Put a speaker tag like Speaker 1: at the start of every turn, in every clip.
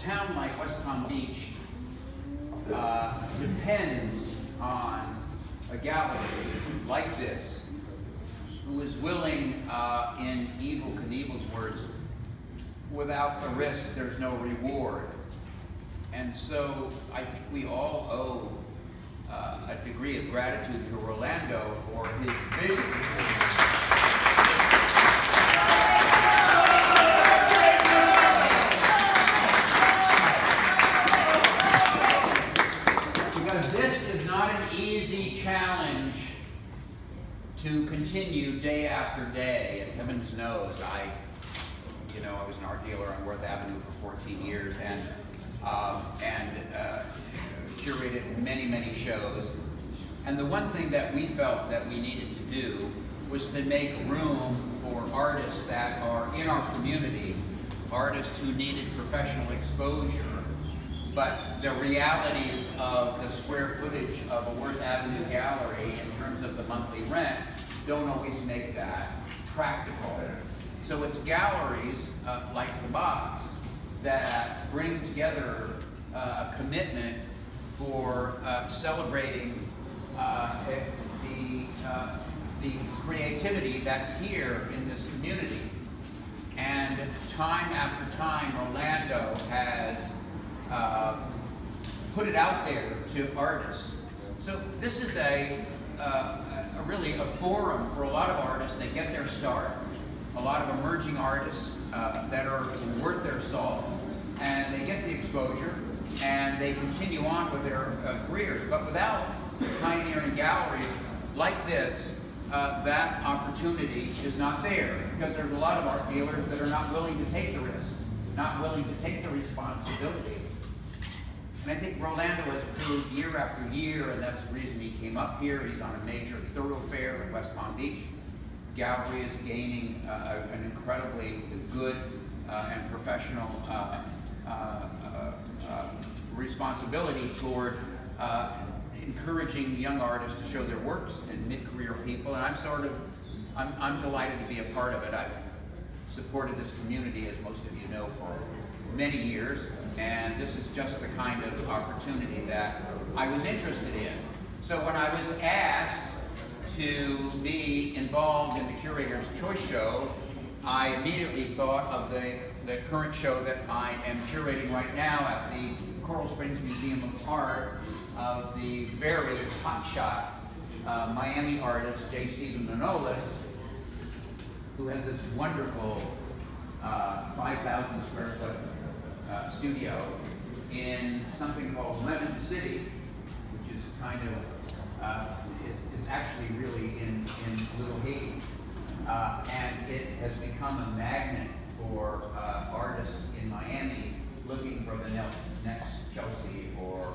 Speaker 1: town like West Palm Beach depends on a gallery like this, who is willing, in Evel Knievel's words, without the risk, there's no reward. And so I think we all owe a degree of gratitude to Rolando for his vision. Because this is not an easy challenge to continue day after day. And heavens knows, I was an art dealer on Worth Avenue for 14 years and curated many, many shows. And the one thing that we felt that we needed to do was to make room for artists that are in our community, artists who needed professional exposure, but the realities of the square footage of a Worth Avenue gallery in terms of the monthly rent don't always make that practical. So it's galleries like the Box that bring together a commitment for celebrating the creativity that's here in this community. And time after time, Rolando has put it out there to artists. So this is really a forum for a lot of artists. They get their start, a lot of emerging artists that are worth their salt, and they get the exposure, and they continue on with their careers. But without pioneering galleries like this, that opportunity is not there, because there's a lot of art dealers that are not willing to take the risk, not willing to take the responsibility. And I think Rolando has proved year after year, and that's the reason he came up here. He's on a major thoroughfare in West Palm Beach. Gallery is gaining an incredibly good and professional responsibility toward encouraging young artists to show their works and mid-career people. And I'm delighted to be a part of it. I've supported this community, as most of you know, for many years, and this is just the kind of opportunity that I was interested in. So when I was asked to be involved in the Curator's Choice Show, I immediately thought of the current show that I am curating right now at the Coral Springs Museum of Art of the very hotshot Miami artist J. Stephen Manolis, who has this wonderful 5,000 square foot studio in something called Lemon City, which is kind of, it's actually really in Little Haiti. And it has become a magnet for artists in Miami looking for the next Chelsea or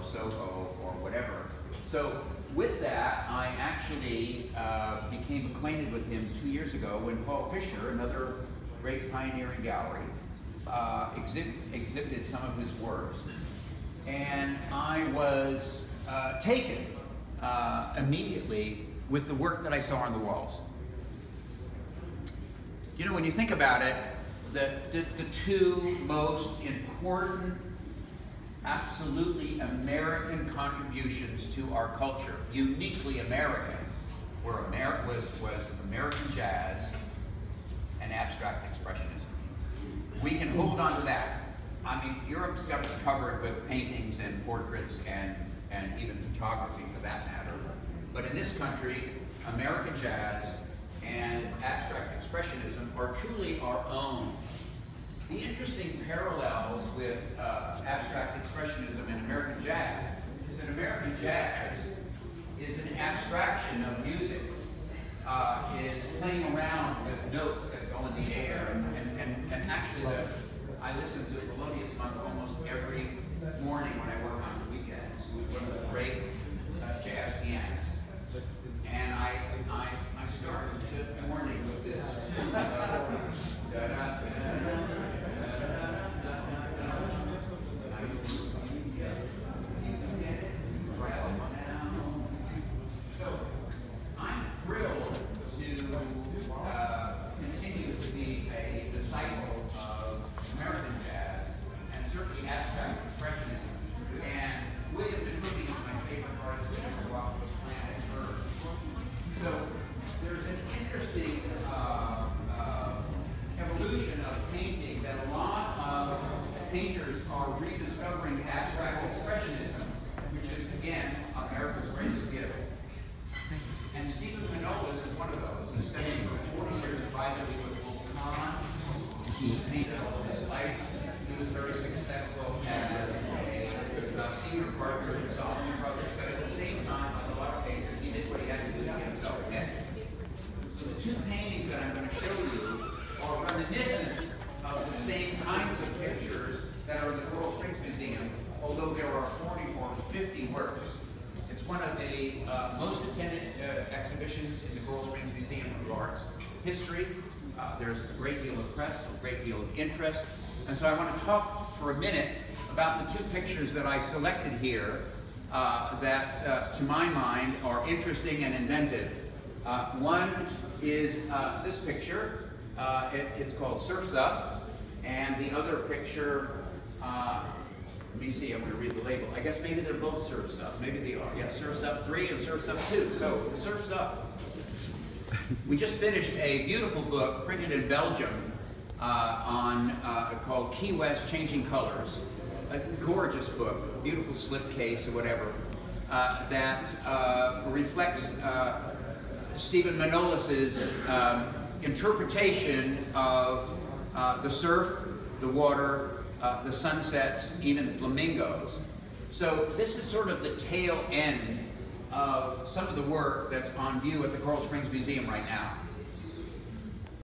Speaker 1: Soho or whatever. So with that, I actually became acquainted with him 2 years ago when Paul Fisher, another great pioneering gallery, exhibited some of his works. And I was taken immediately with the work that I saw on the walls. You know, when you think about it, the two most important, absolutely American contributions to our culture, uniquely American, was American jazz and abstract expressionism. We can hold on to that. I mean, Europe's got it covered with paintings and portraits and even photography for that matter. But in this country, American jazz and abstract expressionism are truly our own. The interesting parallels with abstract expressionism and American jazz is that American jazz is an abstraction of music, is playing around with notes that go in the air, and actually I listen to Thelonious Monk almost every morning when I work on the weekends with one of the great jazz pianists. And I started the morning with this. So I'm thrilled to continue to be a disciple of American jazz painters are rediscovering abstract expressionism, which is, again, America's greatest gift. And Stephen Manolis is one of those. He studied for 40 years privately with Wolf Kahn. He painted all of his life. He was very successful as a senior partner in Solomon Brothers, but at the same time, like a lot of painters, he did what he had to do to get himself ahead. So the two paintings that I'm going to show you are reminiscent of the same kinds of pictures that are in the Coral Springs Museum, although there are 40 or 50 works. It's one of the most attended exhibitions in the Coral Springs Museum of Art's history. There's a great deal of press, a great deal of interest. And so I want to talk for a minute about the two pictures that I selected here that, to my mind, are interesting and inventive. One is this picture. It's called Surf's Up. And the other picture, let me see, I'm going to read the label. I guess maybe they're both Surf's Up. Maybe they are. Yeah, Surf's Up 3 and Surf's Up 2. So, Surf's Up. We just finished a beautiful book printed in Belgium called Key West Changing Colors. A gorgeous book, beautiful slipcase or whatever, that reflects Stephen Manolis's interpretation of the surf, the water, the sunsets, even flamingos. So this is sort of the tail end of some of the work that's on view at the Coral Springs Museum right now.